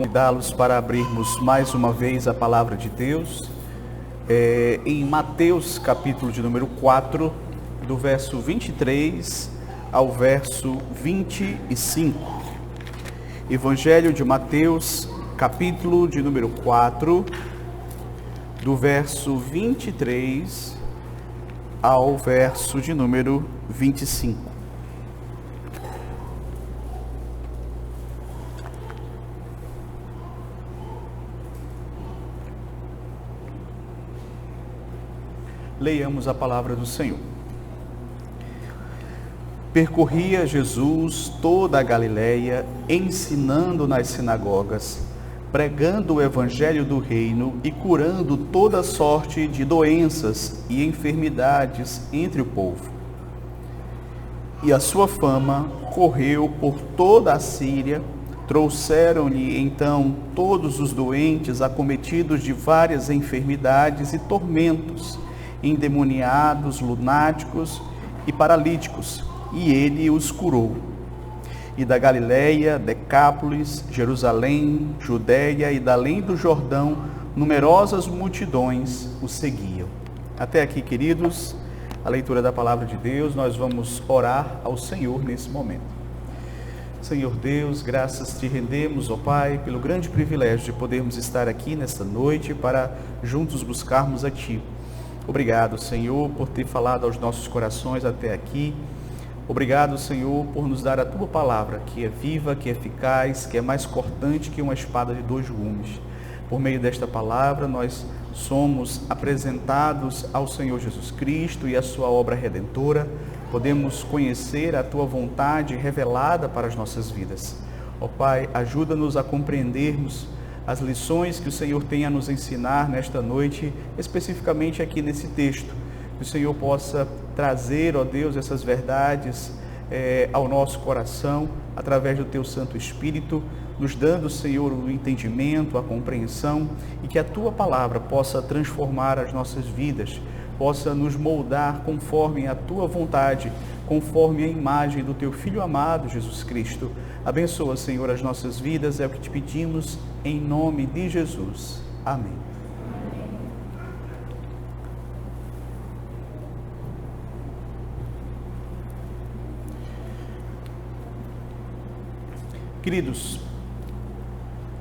Convidá-los para abrirmos mais uma vez a palavra de Deus, em Mateus capítulo de número 4, do verso 23 ao verso 25. Evangelho de Mateus, capítulo de número 4, do verso 23 ao verso de número 25. Leiamos a palavra do Senhor. Percorria Jesus toda a Galileia, ensinando nas sinagogas, pregando o evangelho do reino e curando toda sorte de doenças e enfermidades entre o povo. E a sua fama correu por toda a Síria. Trouxeram-lhe então todos os doentes acometidos de várias enfermidades e tormentos, endemoniados, lunáticos e paralíticos, e ele os curou. E da Galileia, Decápolis, Jerusalém, Judeia e da além do Jordão, numerosas multidões o seguiam. Até aqui, queridos, a leitura da palavra de Deus. Nós vamos orar ao Senhor nesse momento. Senhor Deus, graças te rendemos, ó Pai, pelo grande privilégio de podermos estar aqui nesta noite para juntos buscarmos a Ti. Obrigado, Senhor, por ter falado aos nossos corações até aqui. Obrigado, Senhor, por nos dar a Tua palavra, que é viva, que é eficaz, que é mais cortante que uma espada de dois gumes. Por meio desta palavra, nós somos apresentados ao Senhor Jesus Cristo e a Sua obra redentora. Podemos conhecer a Tua vontade revelada para as nossas vidas. Ó Pai, ajuda-nos a compreendermos as lições que o Senhor tem a nos ensinar nesta noite, especificamente aqui nesse texto. Que o Senhor possa trazer, ó Deus, essas verdades ao nosso coração, através do Teu Santo Espírito, nos dando, Senhor, o entendimento, a compreensão, e que a Tua palavra possa transformar as nossas vidas, possa nos moldar conforme a Tua vontade, conforme a imagem do Teu Filho amado, Jesus Cristo. Abençoa, Senhor, as nossas vidas, é o que te pedimos, em nome de Jesus. Amém. Queridos,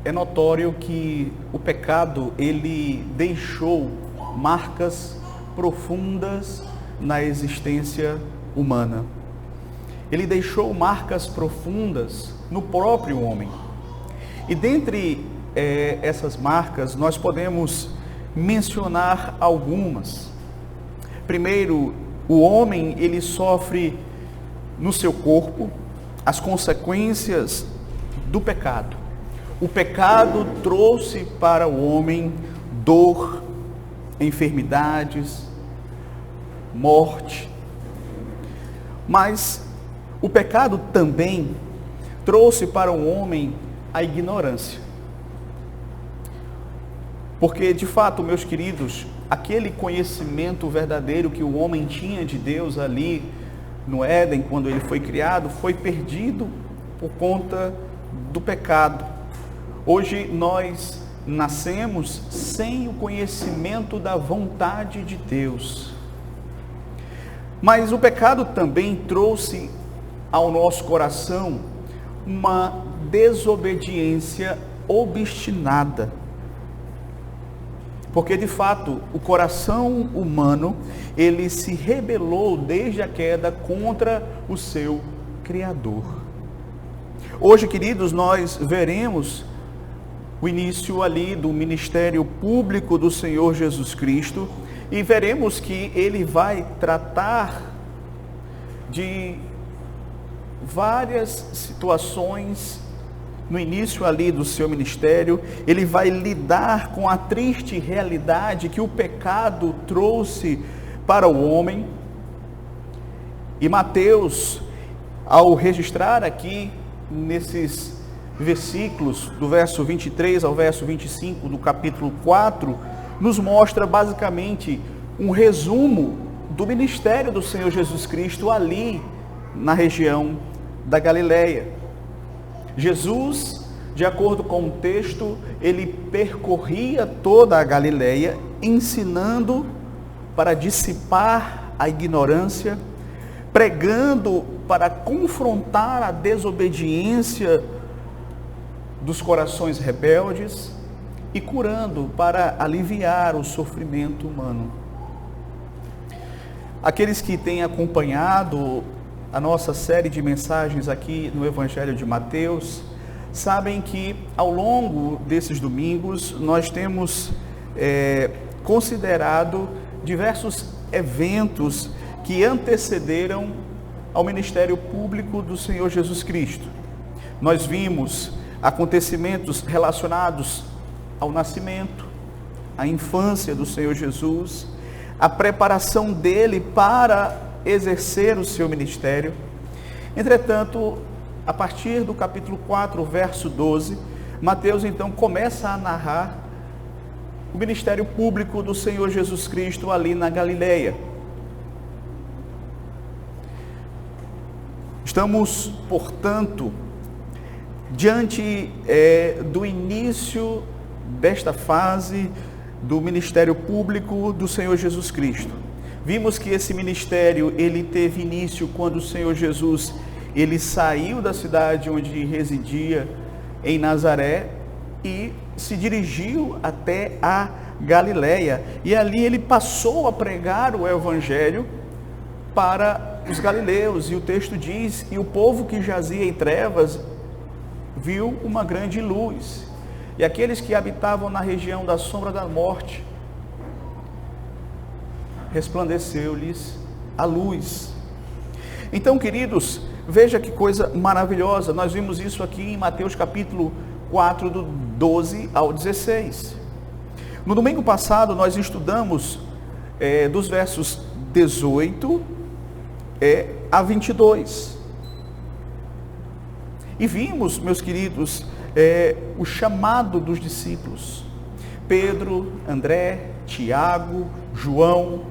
é notório que o pecado, ele deixou marcas profundas na existência humana. Ele deixou marcas profundas no próprio homem. E dentre essas marcas, nós podemos mencionar algumas. Primeiro, o homem, ele sofre no seu corpo as consequências do pecado. O pecado trouxe para o homem dor, enfermidades, morte. Mas o pecado também trouxe para o homem a ignorância. Porque, de fato, meus queridos, aquele conhecimento verdadeiro que o homem tinha de Deus ali no Éden, quando ele foi criado, foi perdido por conta do pecado. Hoje nós nascemos sem o conhecimento da vontade de Deus. Mas o pecado também trouxe ao nosso coração uma desobediência obstinada. Porque, de fato, o coração humano, ele se rebelou desde a queda contra o seu Criador. Hoje, queridos, nós veremos o início ali do ministério público do Senhor Jesus Cristo e veremos que ele vai tratar de várias situações no início ali do seu ministério. Ele vai lidar com a triste realidade que o pecado trouxe para o homem. E Mateus, ao registrar aqui nesses versículos, do verso 23 ao verso 25 do capítulo 4, nos mostra basicamente um resumo do ministério do Senhor Jesus Cristo ali na região da Galileia. Jesus De acordo com o texto, ele percorria toda a Galileia, ensinando para dissipar a ignorância, pregando para confrontar a desobediência dos corações rebeldes e curando para aliviar o sofrimento humano. Aqueles que têm acompanhado a nossa série de mensagens aqui no Evangelho de Mateus, sabem que ao longo desses domingos nós temos considerado diversos eventos que antecederam ao ministério público do Senhor Jesus Cristo. Nós vimos acontecimentos relacionados ao nascimento, à infância do Senhor Jesus, a preparação dele para exercer o seu ministério. Entretanto, a partir do capítulo 4, verso 12, Mateus então começa a narrar o ministério público do Senhor Jesus Cristo ali na Galileia. Estamos, portanto, diante do início desta fase do ministério público do Senhor Jesus Cristo. Vimos que esse ministério, ele teve início quando o Senhor Jesus, ele saiu da cidade onde residia, em Nazaré, e se dirigiu até a Galileia. E ali ele passou a pregar o Evangelho para os galileus. E o texto diz, e o povo que jazia em trevas viu uma grande luz. E aqueles que habitavam na região da sombra da morte, resplandeceu-lhes a luz. Então, queridos, veja que coisa maravilhosa. Nós vimos isso aqui em Mateus capítulo 4, do 12 ao 16. No domingo passado, nós estudamos dos versos 18 a 22. E vimos, meus queridos, o chamado dos discípulos. Pedro, André, Tiago, João.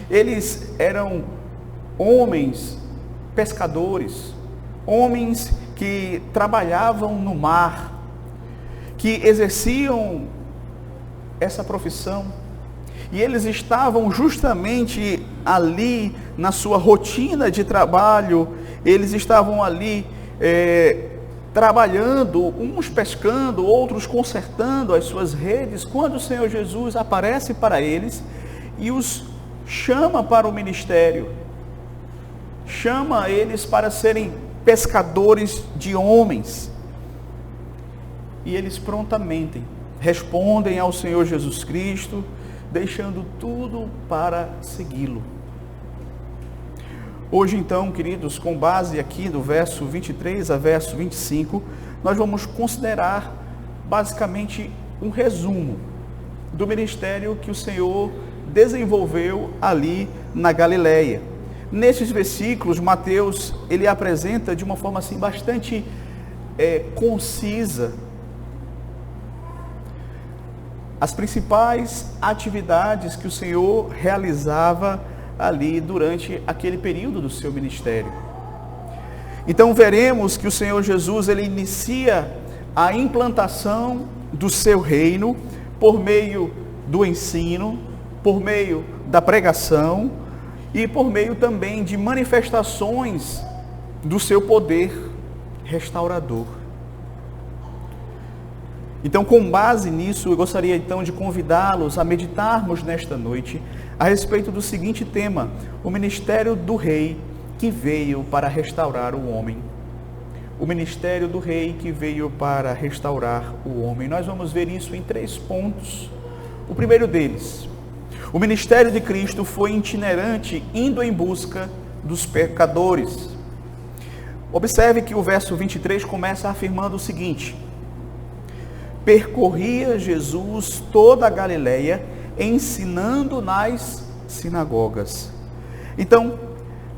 Eles eram homens pescadores, homens que trabalhavam no mar, que exerciam essa profissão, e eles estavam justamente ali na sua rotina de trabalho, eles estavam ali trabalhando, uns pescando, outros consertando as suas redes, quando o Senhor Jesus aparece para eles e os chama para o ministério, chama eles para serem pescadores de homens. E eles prontamente respondem ao Senhor Jesus Cristo, deixando tudo para segui-lo. Hoje então, queridos, com base aqui do verso 23 a verso 25, nós vamos considerar basicamente um resumo do ministério que o Senhor desenvolveu ali na Galileia. Nesses versículos, Mateus, ele apresenta de uma forma assim bastante concisa as principais atividades que o Senhor realizava ali durante aquele período do seu ministério. Então veremos que o Senhor Jesus, ele inicia a implantação do seu reino por meio do ensino, por meio da pregação e por meio também de manifestações do seu poder restaurador. Então, com base nisso, eu gostaria então de convidá-los a meditarmos nesta noite a respeito do seguinte tema: o ministério do rei que veio para restaurar o homem. O ministério do rei que veio para restaurar o homem. Nós vamos ver isso em 3 pontos. O primeiro deles: o ministério de Cristo foi itinerante, indo em busca dos pecadores. Observe que o verso 23 começa afirmando o seguinte: percorria Jesus toda a Galileia, ensinando nas sinagogas. Então,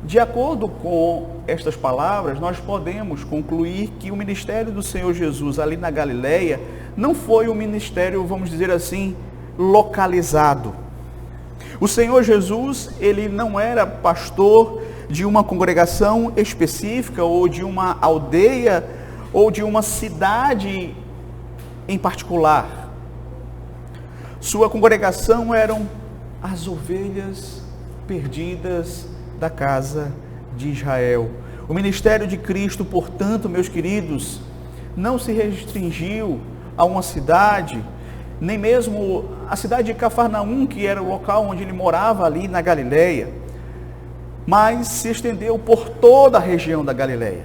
de acordo com estas palavras, nós podemos concluir que o ministério do Senhor Jesus ali na Galileia não foi um ministério, vamos dizer assim, localizado. O Senhor Jesus, ele não era pastor de uma congregação específica ou de uma aldeia ou de uma cidade em particular. Sua congregação eram as ovelhas perdidas da casa de Israel. O ministério de Cristo, portanto, meus queridos, não se restringiu a uma cidade, nem mesmo a cidade de Cafarnaum, que era o local onde ele morava ali na Galileia, mas se estendeu por toda a região da Galileia.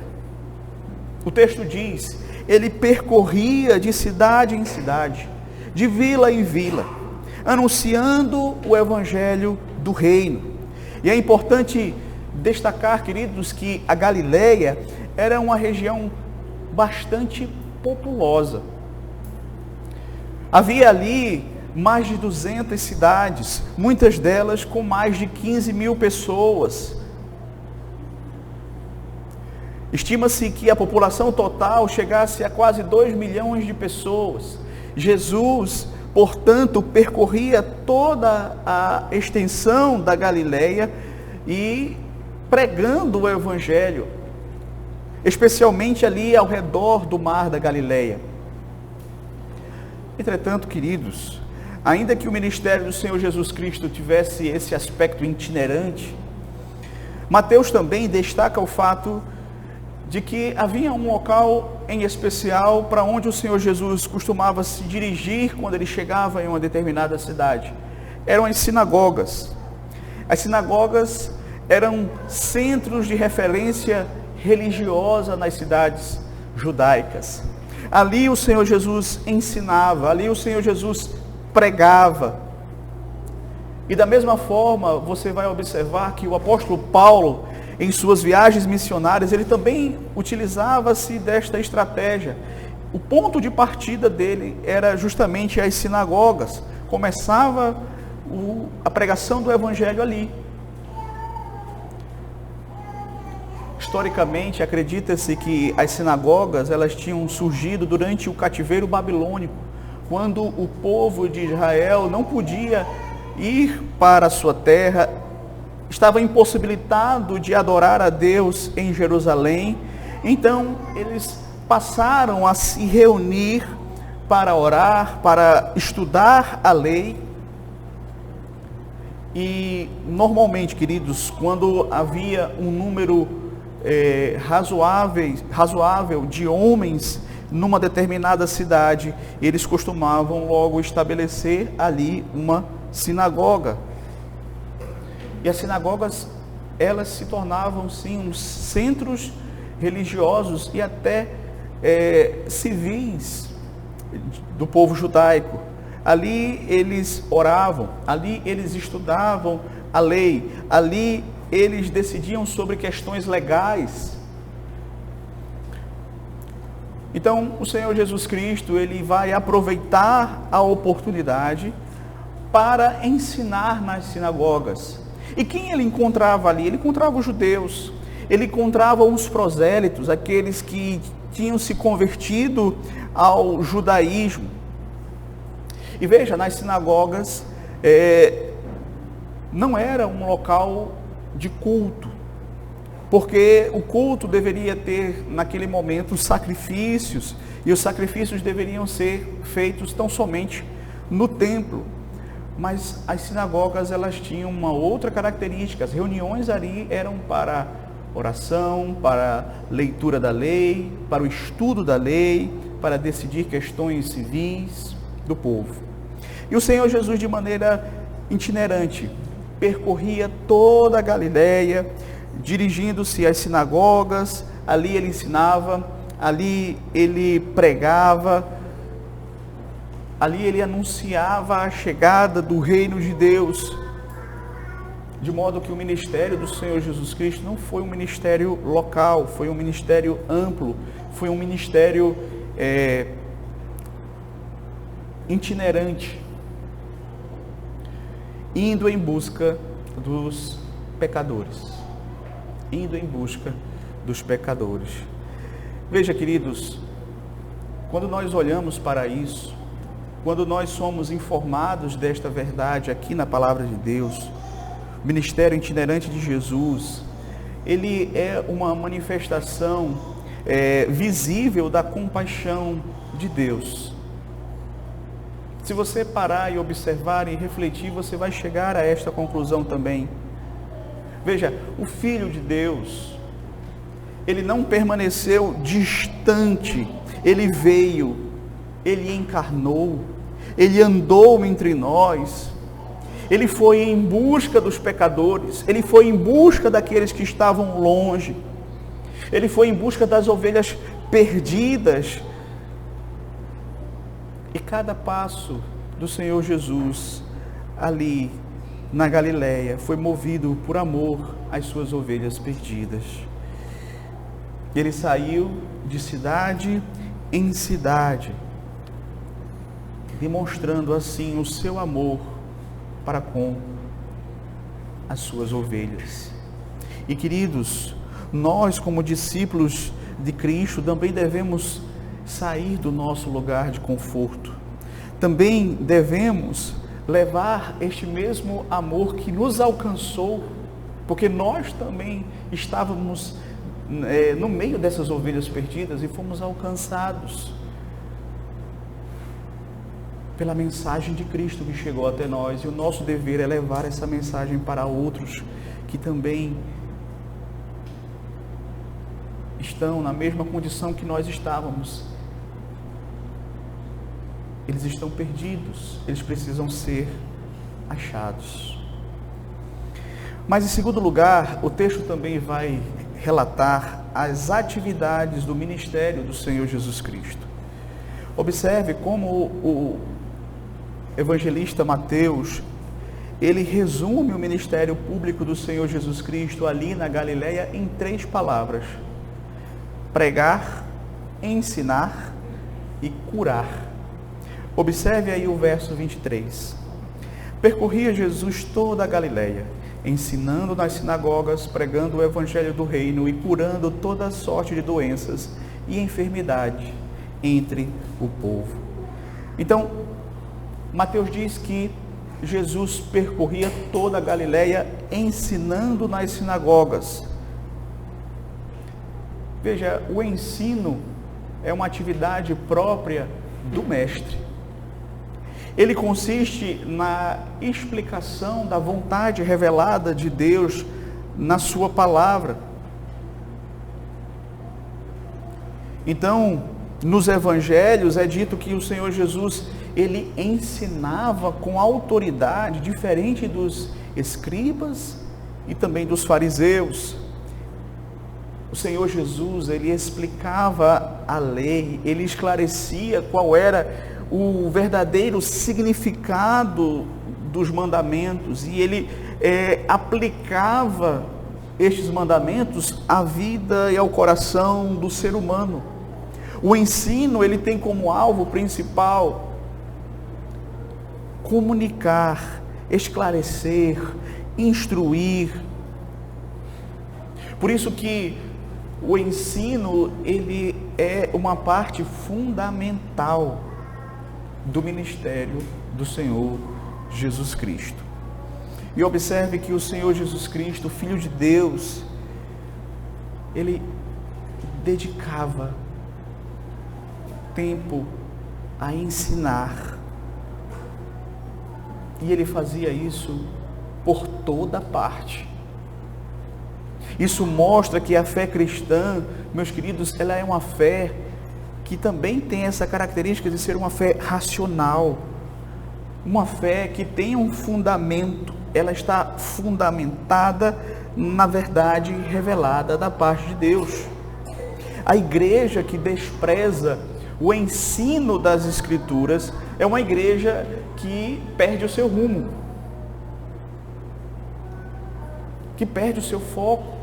O texto diz, ele percorria de cidade em cidade, de vila em vila, anunciando o evangelho do reino. E é importante destacar, queridos, que a Galileia era uma região bastante populosa. Havia ali mais de 200 cidades, muitas delas com mais de 15 mil pessoas. Estima-se que a população total chegasse a quase 2 milhões de pessoas. Jesus, portanto, percorria toda a extensão da Galileia e pregando o evangelho, especialmente ali ao redor do mar da Galileia. Entretanto, queridos, ainda que o ministério do Senhor Jesus Cristo tivesse esse aspecto itinerante, Mateus também destaca o fato de que havia um local em especial para onde o Senhor Jesus costumava se dirigir quando ele chegava em uma determinada cidade. Eram as sinagogas. As sinagogas eram centros de referência religiosa nas cidades judaicas. Ali o Senhor Jesus ensinava, ali o Senhor Jesus pregava. E da mesma forma, você vai observar que o apóstolo Paulo, em suas viagens missionárias, ele também utilizava-se desta estratégia. O ponto de partida dele era justamente as sinagogas. Começava a pregação do evangelho ali. Historicamente, acredita-se que as sinagogas elas tinham surgido durante o cativeiro babilônico, quando o povo de Israel não podia ir para a sua terra, estava impossibilitado de adorar a Deus em Jerusalém. Então eles passaram a se reunir para orar, para estudar a lei. E normalmente, queridos, quando havia um número razoável de homens numa determinada cidade, eles costumavam logo estabelecer ali uma sinagoga. E as sinagogas, elas se tornavam sim uns centros religiosos e até civis do povo judaico. Ali eles oravam, ali eles estudavam a lei, ali eles decidiam sobre questões legais. Então, o Senhor Jesus Cristo, ele vai aproveitar a oportunidade para ensinar nas sinagogas. E quem ele encontrava ali? Ele encontrava os judeus, ele encontrava os prosélitos, aqueles que tinham se convertido ao judaísmo. E veja, nas sinagogas, não era um local de culto, porque o culto deveria ter, naquele momento, sacrifícios, e os sacrifícios deveriam ser feitos tão somente no templo. Mas as sinagogas, elas tinham uma outra característica. As reuniões ali eram para oração, para leitura da lei, para o estudo da lei, para decidir questões civis do povo. E o Senhor Jesus, de maneira itinerante, percorria toda a Galileia, dirigindo-se às sinagogas. Ali ele ensinava, ali ele pregava, ali ele anunciava a chegada do reino de Deus, de modo que o ministério do Senhor Jesus Cristo não foi um ministério local, foi um ministério amplo, foi um ministério itinerante, indo em busca dos pecadores. Indo em busca dos pecadores. Veja, queridos, quando nós olhamos para isso, quando nós somos informados desta verdade aqui na palavra de Deus, o ministério itinerante de Jesus, ele é uma manifestação visível da compaixão de Deus. Se você parar e observar e refletir, você vai chegar a esta conclusão também. Veja, o Filho de Deus, ele não permaneceu distante, ele veio, ele encarnou, ele andou entre nós, ele foi em busca dos pecadores, ele foi em busca daqueles que estavam longe, ele foi em busca das ovelhas perdidas. E cada passo do Senhor Jesus ali na Galileia foi movido por amor às suas ovelhas perdidas. Ele saiu de cidade em cidade, demonstrando assim o seu amor para com as suas ovelhas. E queridos, nós como discípulos de Cristo também devemos sair do nosso lugar de conforto. Também devemos levar este mesmo amor que nos alcançou, porque nós também estávamos no meio dessas ovelhas perdidas e fomos alcançados pela mensagem de Cristo que chegou até nós, e o nosso dever é levar essa mensagem para outros que também estão na mesma condição que nós estávamos. Eles estão perdidos, eles precisam ser achados. Mas em segundo lugar, o texto também vai relatar as atividades do ministério do Senhor Jesus Cristo. Observe como o evangelista Mateus, ele resume o ministério público do Senhor Jesus Cristo ali na Galileia em 3 palavras: pregar, ensinar e curar. Observe aí o verso 23. Percorria Jesus toda a Galileia, ensinando nas sinagogas, pregando o evangelho do reino e curando toda sorte de doenças e enfermidade entre o povo. Então, Mateus diz que Jesus percorria toda a Galileia ensinando nas sinagogas. Veja, o ensino é uma atividade própria do mestre. Ele consiste na explicação da vontade revelada de Deus na sua palavra. Então, nos evangelhos é dito que o Senhor Jesus, ele ensinava com autoridade, diferente dos escribas e também dos fariseus. O Senhor Jesus, ele explicava a lei, ele esclarecia qual era o verdadeiro significado dos mandamentos, e ele aplicava estes mandamentos à vida e ao coração do ser humano. O ensino, ele tem como alvo principal comunicar, esclarecer, instruir. Por isso que o ensino, ele é uma parte fundamental do ministério do Senhor Jesus Cristo. E observe que o Senhor Jesus Cristo, Filho de Deus, ele dedicava tempo a ensinar. E ele fazia isso por toda parte. Isso mostra que a fé cristã, meus queridos, ela é uma fé que também tem essa característica de ser uma fé racional, uma fé que tem um fundamento, ela está fundamentada na verdade revelada da parte de Deus. A igreja que despreza o ensino das Escrituras é uma igreja que perde o seu rumo, que perde o seu foco.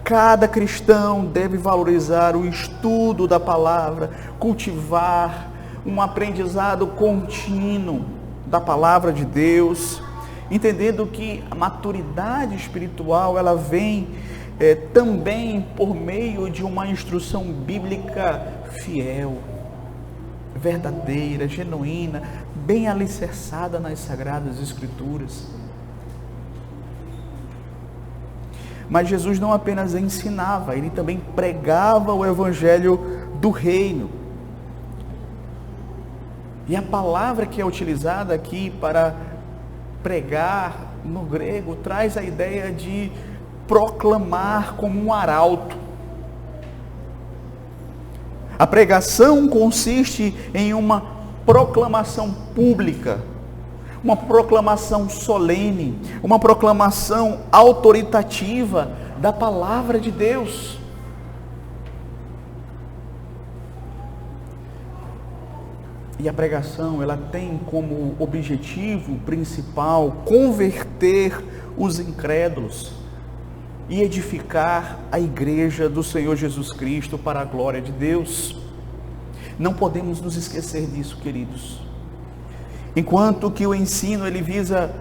Cada cristão deve valorizar o estudo da palavra, cultivar um aprendizado contínuo da palavra de Deus, entendendo que a maturidade espiritual, ela vem também por meio de uma instrução bíblica fiel, verdadeira, genuína, bem alicerçada nas Sagradas Escrituras. Mas Jesus não apenas ensinava, ele também pregava o evangelho do reino. E a palavra que é utilizada aqui para pregar no grego traz a ideia de proclamar como um arauto. A pregação consiste em uma proclamação pública, uma proclamação solene, uma proclamação autoritativa da palavra de Deus. E a pregação, ela tem como objetivo principal converter os incrédulos e edificar a igreja do Senhor Jesus Cristo para a glória de Deus. Não podemos nos esquecer disso, queridos. Enquanto que o ensino, ele visa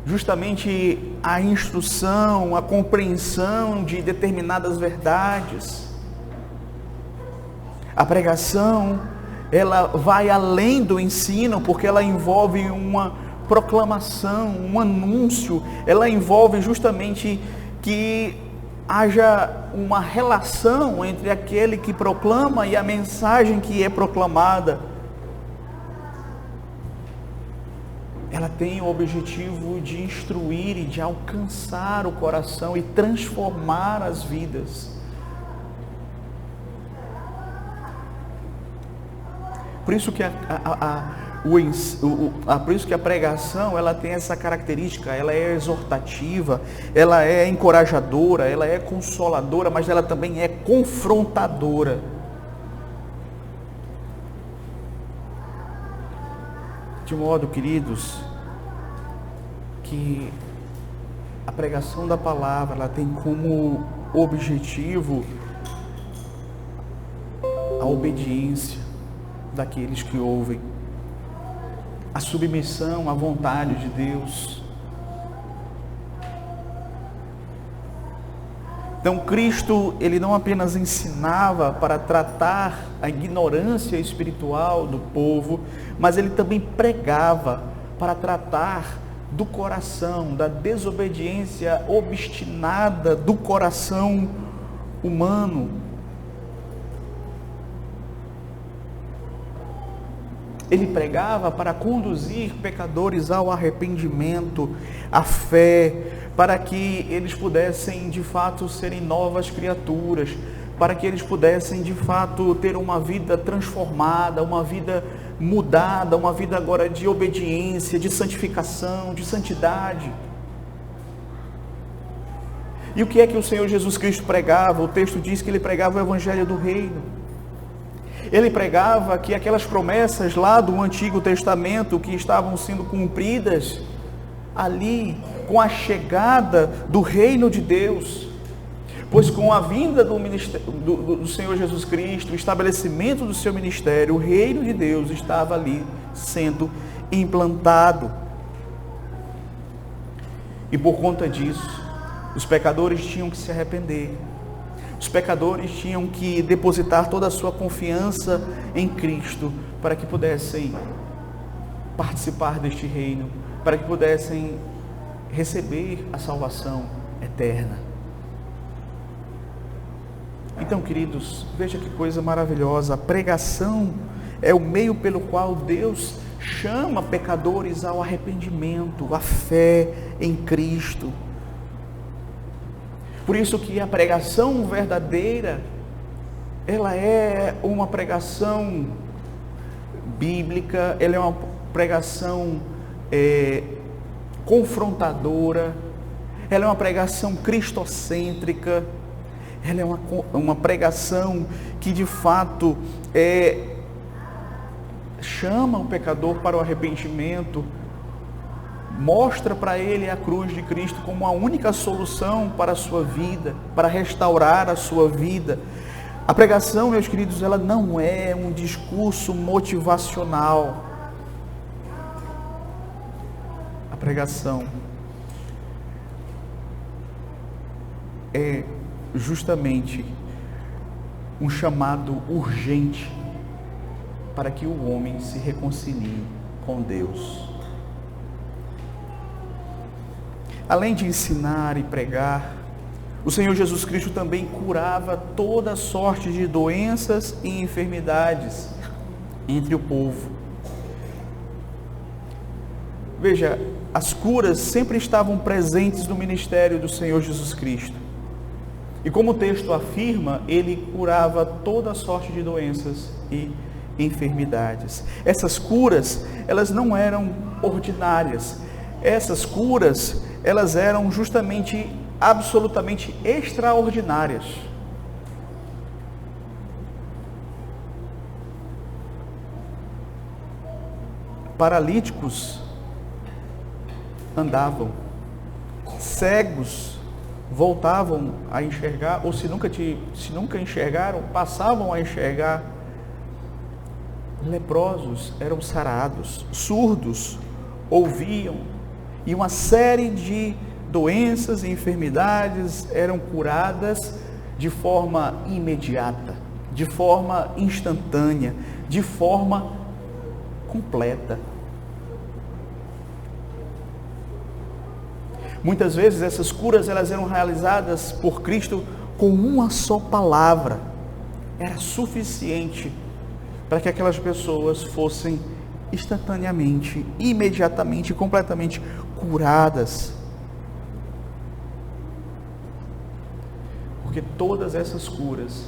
justamente a instrução, a compreensão de determinadas verdades, a pregação, ela vai além do ensino, porque ela envolve uma proclamação, um anúncio, ela envolve justamente que haja uma relação entre aquele que proclama e a mensagem que é proclamada. Ela tem o objetivo de instruir e de alcançar o coração e transformar as vidas. Por isso que por isso que a pregação, ela tem essa característica, ela é exortativa, ela é encorajadora, ela é consoladora, mas ela também é confrontadora. De modo, queridos, que a pregação da palavra, ela tem como objetivo a obediência daqueles que ouvem, a submissão à vontade de Deus. Então Cristo, ele não apenas ensinava para tratar a ignorância espiritual do povo, mas ele também pregava para tratar do coração, da desobediência obstinada do coração humano. Ele pregava para conduzir pecadores ao arrependimento, à fé, para que eles pudessem de fato serem novas criaturas, para que eles pudessem de fato ter uma vida transformada, uma vida mudada, uma vida agora de obediência, de santificação, de santidade. E o que é que o Senhor Jesus Cristo pregava? O texto diz que ele pregava o evangelho do reino. Ele pregava que aquelas promessas lá do Antigo Testamento que estavam sendo cumpridas ali com a chegada do reino de Deus, pois com a vinda do Senhor Jesus Cristo, o estabelecimento do seu ministério, o reino de Deus estava ali sendo implantado. E por conta disso, os pecadores tinham que se arrepender. Os pecadores tinham que depositar toda a sua confiança em Cristo para que pudessem participar deste reino, para que pudessem receber a salvação eterna. Então, queridos, veja que coisa maravilhosa. A pregação é o meio pelo qual Deus chama pecadores ao arrependimento, à fé em Cristo. Por isso que a pregação verdadeira, ela é uma pregação bíblica, ela é uma pregação confrontadora, ela é uma pregação cristocêntrica, ela é uma pregação que de fato chama o pecador para o arrependimento, mostra para ele a cruz de Cristo como a única solução para a sua vida, para restaurar a sua vida. A pregação, meus queridos, ela não é um discurso motivacional. A pregação é justamente um chamado urgente para que o homem se reconcilie com Deus. Além de ensinar e pregar, o Senhor Jesus Cristo também curava toda sorte de doenças e enfermidades entre o povo. Veja, as curas sempre estavam presentes no ministério do Senhor Jesus Cristo. E como o texto afirma, ele curava toda sorte de doenças e enfermidades. Essas curas, elas não eram ordinárias. Essas curas, elas eram justamente, absolutamente extraordinárias. Paralíticos andavam, cegos voltavam a enxergar, ou se nunca enxergaram, passavam a enxergar. Leprosos eram sarados, surdos ouviam, e uma série de doenças e enfermidades eram curadas de forma imediata, de forma instantânea, de forma completa. Muitas vezes essas curas elas eram realizadas por Cristo com uma só palavra. Era suficiente para que aquelas pessoas fossem instantaneamente, imediatamente, completamente curadas. Porque todas essas curas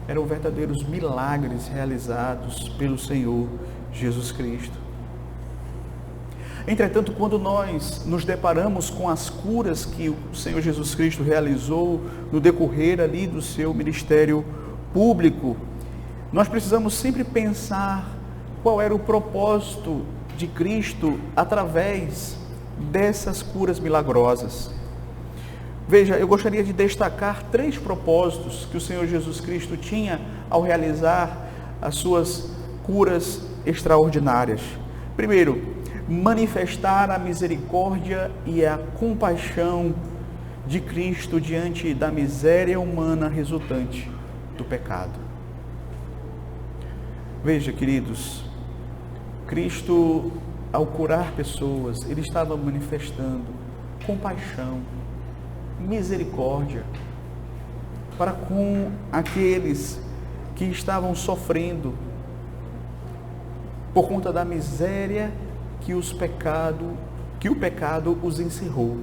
eram verdadeiros milagres realizados pelo Senhor Jesus Cristo. Entretanto, quando nós nos deparamos com as curas que o Senhor Jesus Cristo realizou no decorrer ali do seu ministério público, nós precisamos sempre pensar qual era o propósito de Cristo através dessas curas milagrosas. Veja, eu gostaria de destacar 3 propósitos que o Senhor Jesus Cristo tinha ao realizar as suas curas extraordinárias. Primeiro, manifestar a misericórdia e a compaixão de Cristo diante da miséria humana resultante do pecado. Veja, queridos, Cristo, ao curar pessoas, ele estava manifestando compaixão, misericórdia para com aqueles que estavam sofrendo por conta da miséria que o pecado os encerrou.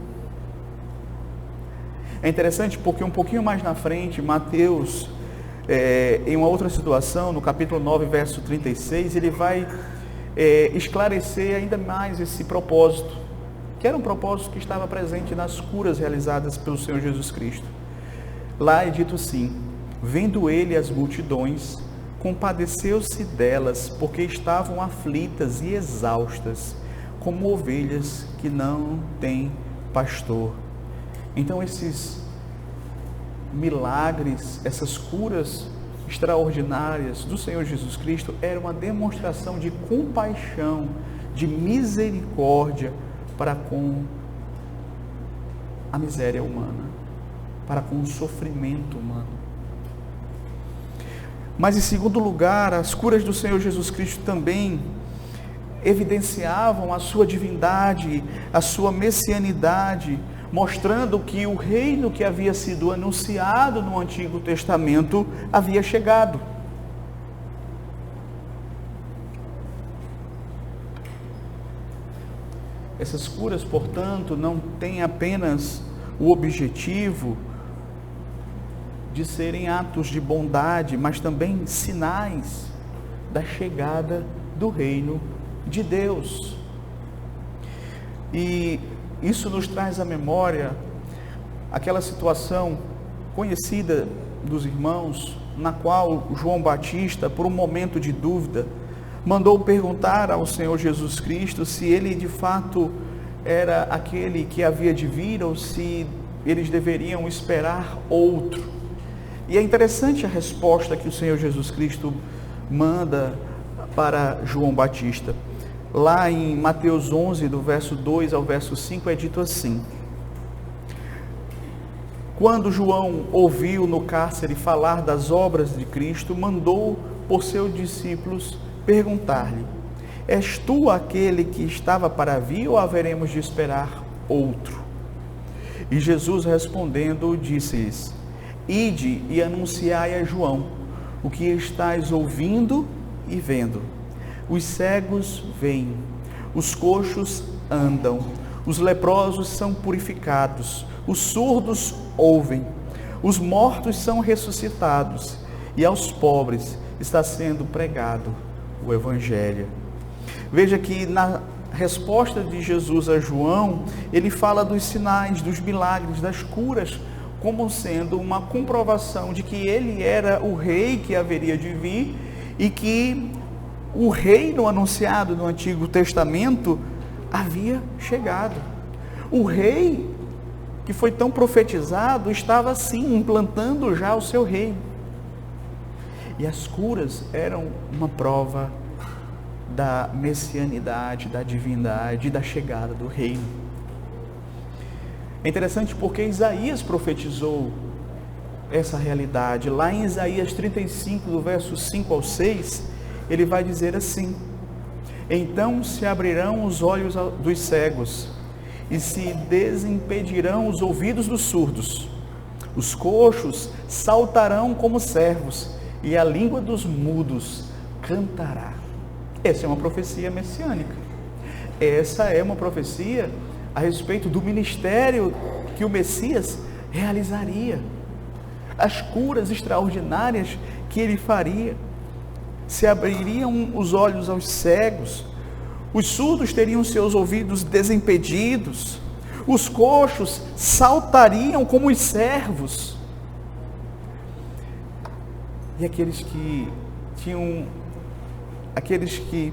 É interessante porque um pouquinho mais na frente, Mateus, em uma outra situação, no capítulo 9, verso 36, ele vai esclarecer ainda mais esse propósito, que era um propósito que estava presente nas curas realizadas pelo Senhor Jesus Cristo. Lá é dito assim: vendo ele as multidões, compadeceu-se delas, porque estavam aflitas e exaustas, como ovelhas que não têm pastor. Então esses milagres, essas curas extraordinárias do Senhor Jesus Cristo eram uma demonstração de compaixão, de misericórdia para com a miséria humana, para com o sofrimento humano. Mas em segundo lugar, as curas do Senhor Jesus Cristo também evidenciavam a sua divindade, a sua messianidade, mostrando que o reino que havia sido anunciado no Antigo Testamento havia chegado. Essas curas, portanto, não têm apenas o objetivo de serem atos de bondade, mas também sinais da chegada do reino de Deus. E isso nos traz à memória aquela situação conhecida dos irmãos, na qual João Batista, por um momento de dúvida, mandou perguntar ao Senhor Jesus Cristo se ele de fato era aquele que havia de vir ou se eles deveriam esperar outro. E é interessante a resposta que o Senhor Jesus Cristo manda para João Batista. Lá em Mateus 11, do verso 2 ao verso 5, é dito assim: quando João ouviu no cárcere falar das obras de Cristo, mandou por seus discípulos perguntar-lhe: és tu aquele que estava para vir ou haveremos de esperar outro? E Jesus respondendo disse-lhes: ide e anunciai a João o que estáis ouvindo e vendo. Os cegos veem, os coxos andam, os leprosos são purificados, os surdos ouvem, os mortos são ressuscitados e aos pobres está sendo pregado o Evangelho. Veja que na resposta de Jesus a João, ele fala dos sinais, dos milagres, das curas, como sendo uma comprovação de que ele era o rei que haveria de vir e que o reino anunciado no Antigo Testamento havia chegado. O rei que foi tão profetizado estava assim implantando já o seu reino. E as curas eram uma prova da messianidade, da divindade, da chegada do reino. É interessante porque Isaías profetizou essa realidade. Lá em Isaías 35, do verso 5 ao 6, ele vai dizer assim: então se abrirão os olhos dos cegos e se desimpedirão os ouvidos dos surdos. Os coxos saltarão como servos e a língua dos mudos cantará. Essa é uma profecia messiânica. Essa é uma profecia a respeito do ministério que o Messias realizaria. As curas extraordinárias que ele faria. Se abririam os olhos aos cegos, os surdos teriam seus ouvidos desimpedidos, os coxos saltariam como os servos. E aqueles que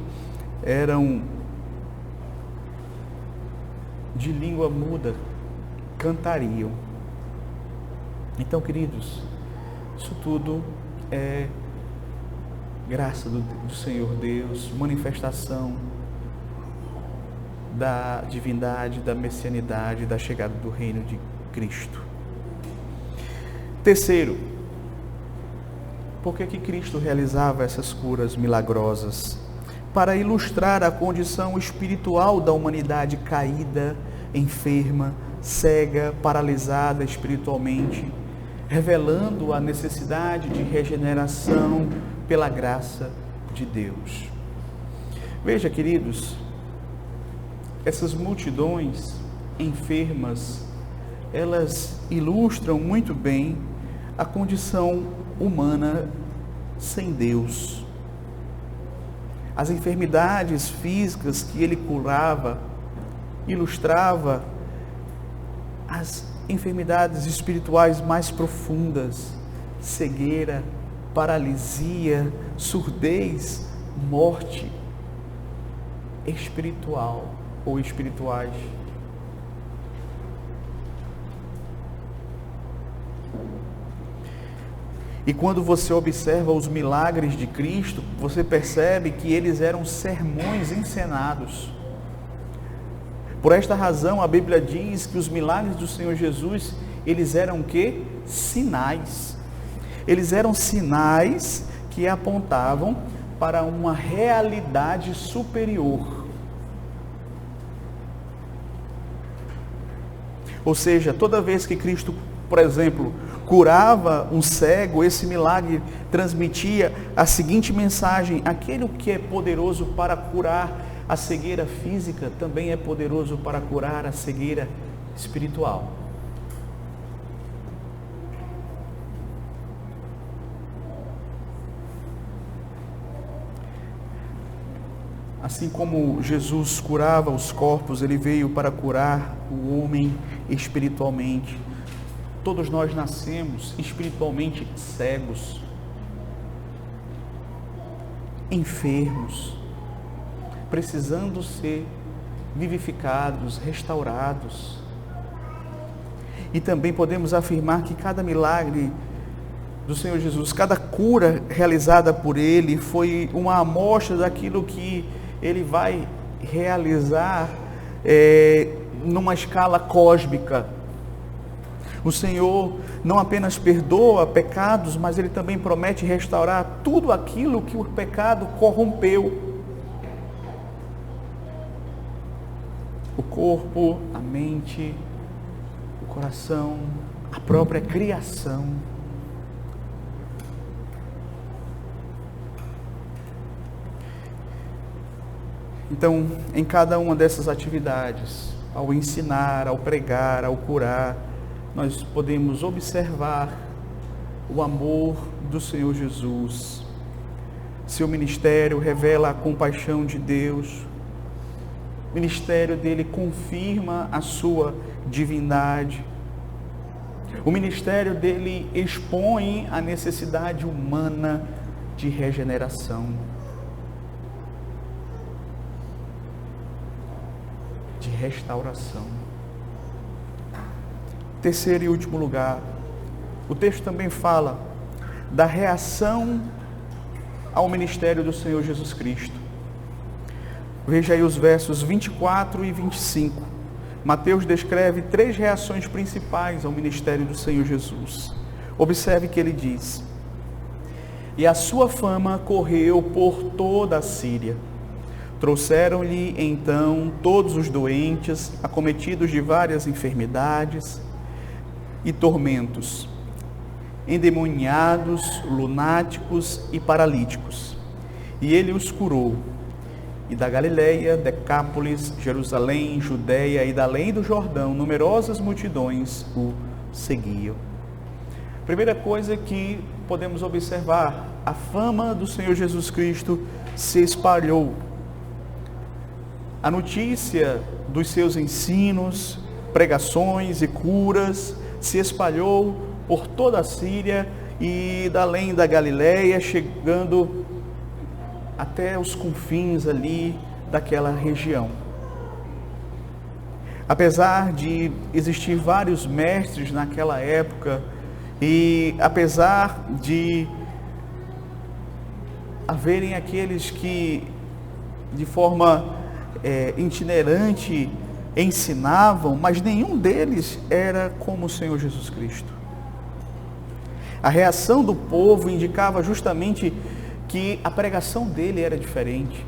eram de língua muda cantariam. Então, queridos, isso tudo é graça do Senhor Deus, manifestação da divindade, da messianidade, da chegada do reino de Cristo. Terceiro, por que Cristo realizava essas curas milagrosas? Para ilustrar a condição espiritual da humanidade caída, enferma, cega, paralisada espiritualmente, revelando a necessidade de regeneração pela graça de Deus. Veja, queridos, essas multidões enfermas, elas ilustram muito bem a condição humana sem Deus. As enfermidades físicas que ele curava, ilustrava as enfermidades espirituais mais profundas: cegueira, paralisia, surdez, morte espiritual ou espirituais. E quando você observa os milagres de Cristo, você percebe que eles eram sermões encenados. Por esta razão, a Bíblia diz que os milagres do Senhor Jesus, eles eram o quê? Sinais. Eles eram sinais que apontavam para uma realidade superior. Ou seja, toda vez que Cristo, por exemplo, curava um cego, esse milagre transmitia a seguinte mensagem: aquele que é poderoso para curar a cegueira física, também é poderoso para curar a cegueira espiritual. Assim como Jesus curava os corpos, ele veio para curar o homem espiritualmente. Todos nós nascemos espiritualmente cegos, enfermos, precisando ser vivificados, restaurados. E também podemos afirmar que cada milagre do Senhor Jesus, cada cura realizada por Ele, foi uma amostra daquilo que Ele vai realizar numa escala cósmica. O Senhor não apenas perdoa pecados, mas Ele também promete restaurar tudo aquilo que o pecado corrompeu. O corpo, a mente, o coração, a própria criação. Então, em cada uma dessas atividades, ao ensinar, ao pregar, ao curar, nós podemos observar o amor do Senhor Jesus. Seu ministério revela a compaixão de Deus. O ministério dele confirma a sua divindade. O ministério dele expõe a necessidade humana de regeneração, de restauração. Terceiro e último lugar, o texto também fala da reação ao ministério do Senhor Jesus Cristo. Veja aí os versos 24 e 25. Mateus descreve 3 reações principais ao ministério do Senhor Jesus. Observe que ele diz: e a sua fama correu por toda a Síria. Trouxeram-lhe então todos os doentes, acometidos de várias enfermidades e tormentos, endemoniados, lunáticos e paralíticos. E ele os curou. E da Galileia, Decápolis, Jerusalém, Judeia e da além do Jordão, numerosas multidões o seguiam. Primeira coisa que podemos observar, a fama do Senhor Jesus Cristo se espalhou. A notícia dos seus ensinos, pregações e curas se espalhou por toda a Síria e da além da Galileia, chegando até os confins ali daquela região. Apesar de existir vários mestres naquela época, e apesar de haverem aqueles que de forma itinerante ensinavam, mas nenhum deles era como o Senhor Jesus Cristo. A reação do povo indicava justamente que a pregação dele era diferente,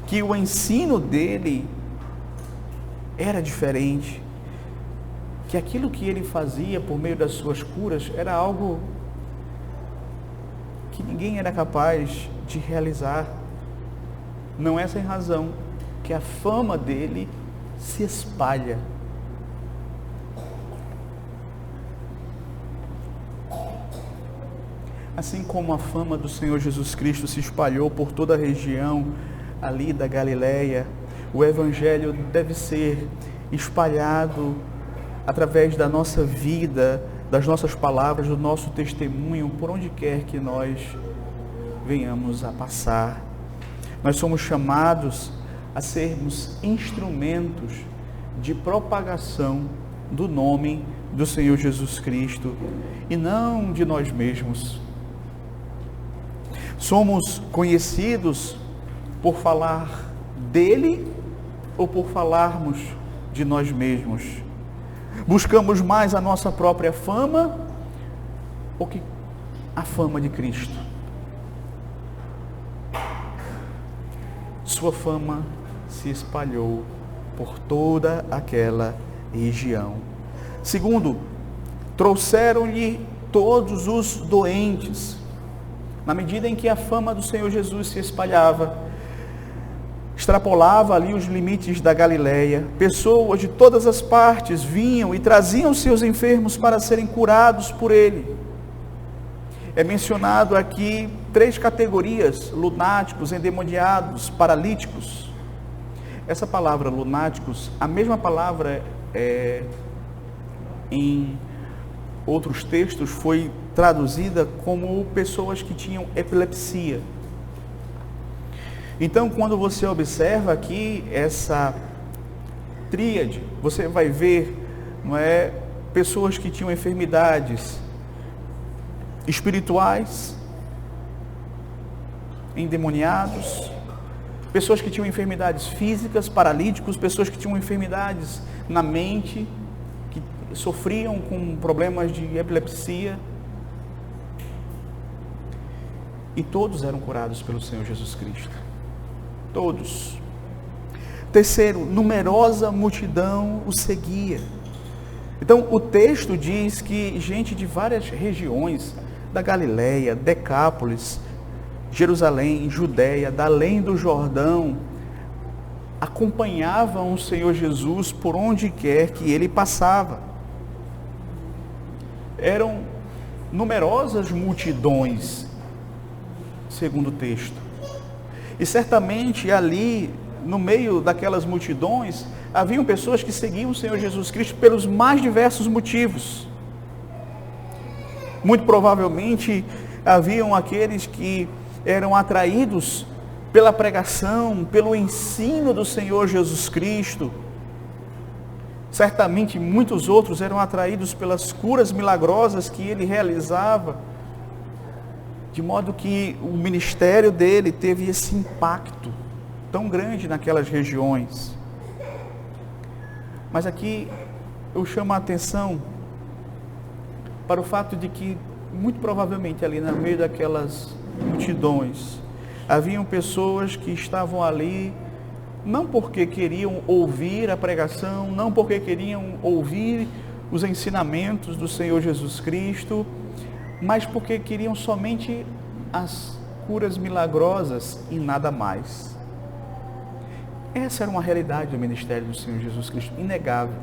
que o ensino dele era diferente, que aquilo que ele fazia por meio das suas curas era algo que ninguém era capaz de realizar. Não é sem razão que a fama dele se espalha. Assim como a fama do Senhor Jesus Cristo se espalhou por toda a região ali da Galileia, o Evangelho deve ser espalhado através da nossa vida, das nossas palavras, do nosso testemunho, por onde quer que nós venhamos a passar. Nós somos chamados a sermos instrumentos de propagação do nome do Senhor Jesus Cristo e não de nós mesmos. Somos conhecidos por falar dele ou por falarmos de nós mesmos? Buscamos mais a nossa própria fama ou que a fama de Cristo? Sua fama se espalhou por toda aquela região. Segundo, trouxeram-lhe todos os doentes. Na medida em que a fama do Senhor Jesus se espalhava, extrapolava ali os limites da Galileia, pessoas de todas as partes vinham e traziam seus enfermos para serem curados por ele. É mencionado aqui 3 categorias: lunáticos, endemoniados, paralíticos. Essa palavra lunáticos, a mesma palavra em outros textos foi traduzida como pessoas que tinham epilepsia. Então, quando você observa aqui essa tríade, você vai ver, pessoas que tinham enfermidades espirituais, endemoniados, pessoas que tinham enfermidades físicas, paralíticos, pessoas que tinham enfermidades na mente, que sofriam com problemas de epilepsia. E todos eram curados pelo Senhor Jesus Cristo. Todos. Terceiro, numerosa multidão o seguia. Então, o texto diz que gente de várias regiões, da Galileia, Decápolis, Jerusalém, Judeia, da além do Jordão, acompanhavam o Senhor Jesus por onde quer que ele passava. Eram numerosas multidões, segundo o texto. E certamente ali, no meio daquelas multidões, haviam pessoas que seguiam o Senhor Jesus Cristo pelos mais diversos motivos. Muito provavelmente haviam aqueles que eram atraídos pela pregação, pelo ensino do Senhor Jesus Cristo. Certamente muitos outros eram atraídos pelas curas milagrosas que ele realizava, de modo que o ministério dele teve esse impacto tão grande naquelas regiões. Mas aqui eu chamo a atenção para o fato de que, muito provavelmente ali no meio daquelas multidões, haviam pessoas que estavam ali não porque queriam ouvir a pregação, não porque queriam ouvir os ensinamentos do Senhor Jesus Cristo, mas porque queriam somente as curas milagrosas e nada mais. Essa era uma realidade do ministério do Senhor Jesus Cristo, inegável.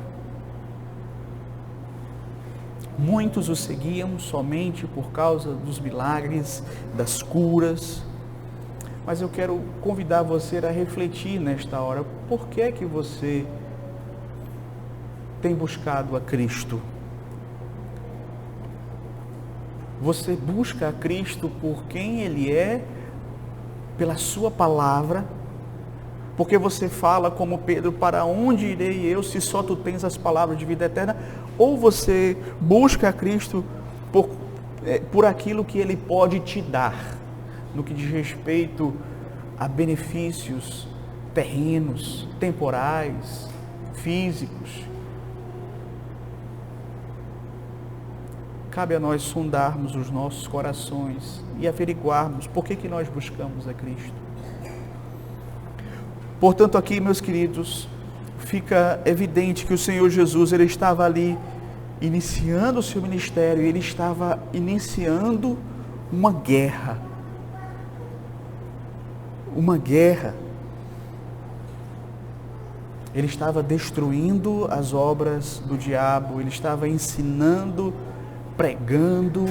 Muitos o seguiam somente por causa dos milagres, das curas. Mas eu quero convidar você a refletir nesta hora. Por que é que você tem buscado a Cristo? Você busca a Cristo por quem Ele é, pela sua palavra, porque você fala como Pedro, para onde irei eu se só tu tens as palavras de vida eterna? Ou você busca a Cristo por aquilo que Ele pode te dar, no que diz respeito a benefícios terrenos, temporais, físicos? Cabe a nós sondarmos os nossos corações e averiguarmos por que nós buscamos a Cristo. Portanto, aqui, meus queridos, fica evidente que o Senhor Jesus, Ele estava ali iniciando o seu ministério, Ele estava iniciando uma guerra. Uma guerra. Ele estava destruindo as obras do diabo, Ele estava ensinando, pregando,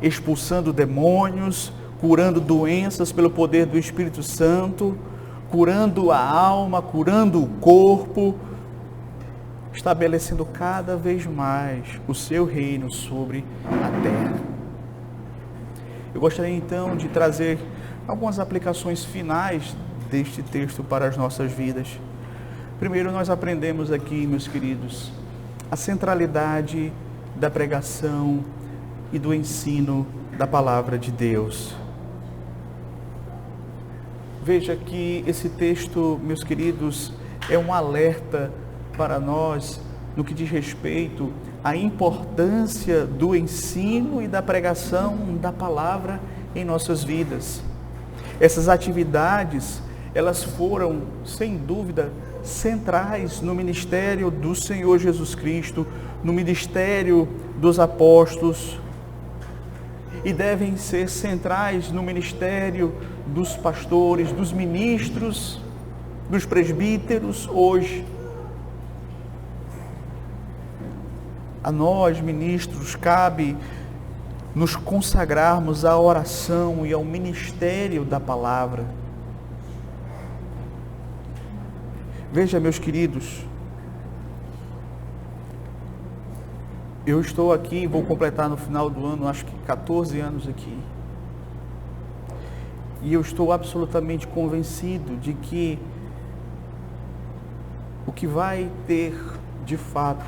expulsando demônios, curando doenças pelo poder do Espírito Santo, curando a alma, curando o corpo, estabelecendo cada vez mais o seu reino sobre a terra. Eu gostaria então de trazer algumas aplicações finais deste texto para as nossas vidas. Primeiro, nós aprendemos aqui, meus queridos, a centralidade da pregação e do ensino da palavra de Deus. Veja que esse texto, meus queridos, é um alerta para nós no que diz respeito à importância do ensino e da pregação da palavra em nossas vidas. Essas atividades, elas foram, sem dúvida, centrais no ministério do Senhor Jesus Cristo, no ministério dos apóstolos, e devem ser centrais no ministério dos pastores, dos ministros, dos presbíteros hoje. A nós, ministros, cabe nos consagrarmos à oração e ao ministério da palavra. Veja, meus queridos, eu estou aqui, vou completar no final do ano, acho que 14 anos aqui. E eu estou absolutamente convencido de que o que vai ter, de fato,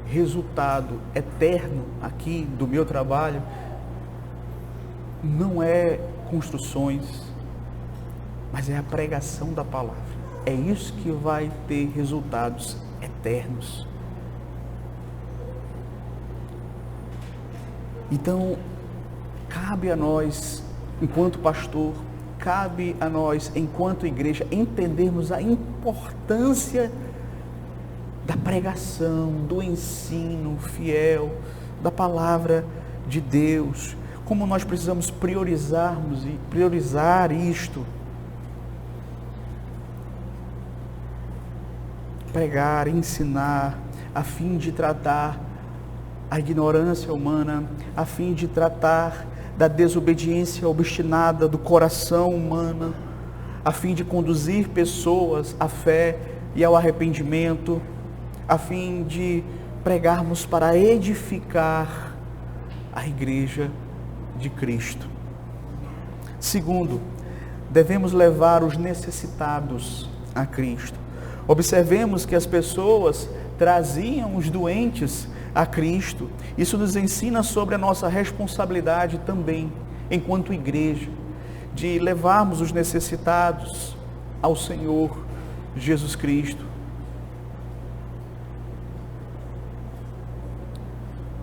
resultado eterno aqui do meu trabalho, não é construções, mas é a pregação da palavra. É isso que vai ter resultados eternos. Então, cabe a nós, enquanto pastor, cabe a nós, enquanto igreja, entendermos a importância da pregação, do ensino fiel, da palavra de Deus, como nós precisamos priorizar isto. pregar, ensinar, a fim de tratar a ignorância humana, a fim de tratar da desobediência obstinada do coração humano, a fim de conduzir pessoas à fé e ao arrependimento, a fim de pregarmos para edificar a igreja de Cristo. Segundo, devemos levar os necessitados a Cristo. Observemos que as pessoas traziam os doentes a Cristo. Isso nos ensina sobre a nossa responsabilidade também, enquanto igreja, de levarmos os necessitados ao Senhor Jesus Cristo.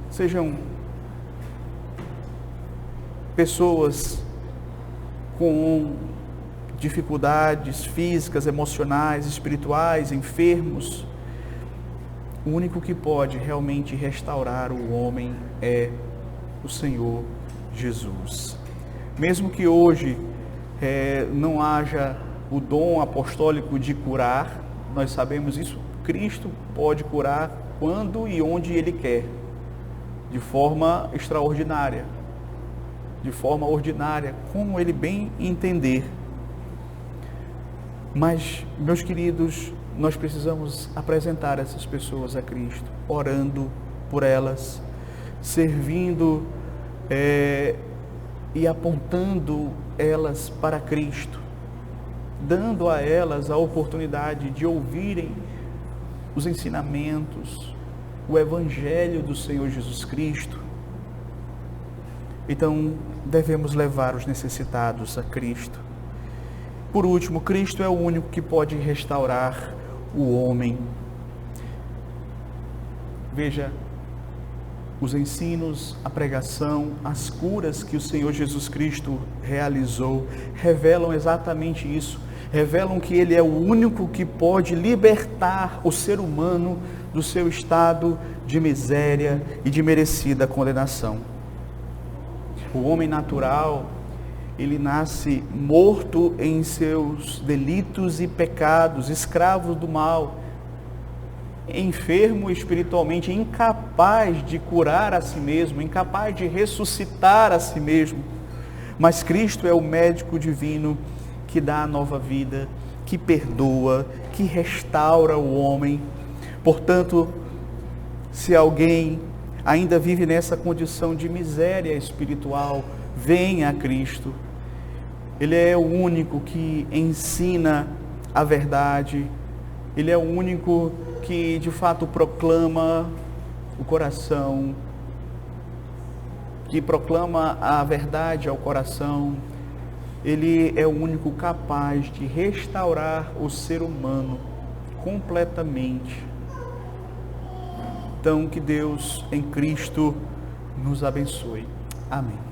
Sejam pessoas com dificuldades físicas, emocionais, espirituais, enfermos. O único que pode realmente restaurar o homem é o Senhor Jesus. Mesmo que hoje não haja o dom apostólico de curar, nós sabemos isso, Cristo pode curar quando e onde Ele quer, de forma extraordinária, de forma ordinária, como Ele bem entender. Mas, meus queridos, nós precisamos apresentar essas pessoas a Cristo, orando por elas, servindo e apontando elas para Cristo, dando a elas a oportunidade de ouvirem os ensinamentos, o Evangelho do Senhor Jesus Cristo. Então, devemos levar os necessitados a Cristo. Por último, Cristo é o único que pode restaurar o homem. Veja, os ensinos, a pregação, as curas que o Senhor Jesus Cristo realizou, revelam exatamente isso. Revelam que Ele é o único que pode libertar o ser humano do seu estado de miséria e de merecida condenação. O homem natural, ele nasce morto em seus delitos e pecados, escravo do mal, enfermo espiritualmente, incapaz de curar a si mesmo, incapaz de ressuscitar a si mesmo. Mas Cristo é o médico divino que dá a nova vida, que perdoa, que restaura o homem. Portanto, se alguém ainda vive nessa condição de miséria espiritual, venha a Cristo. Ele é o único que ensina a verdade. Ele é o único que de fato proclama o coração, que proclama a verdade ao coração. Ele é o único capaz de restaurar o ser humano completamente. Então, que Deus em Cristo nos abençoe. Amém.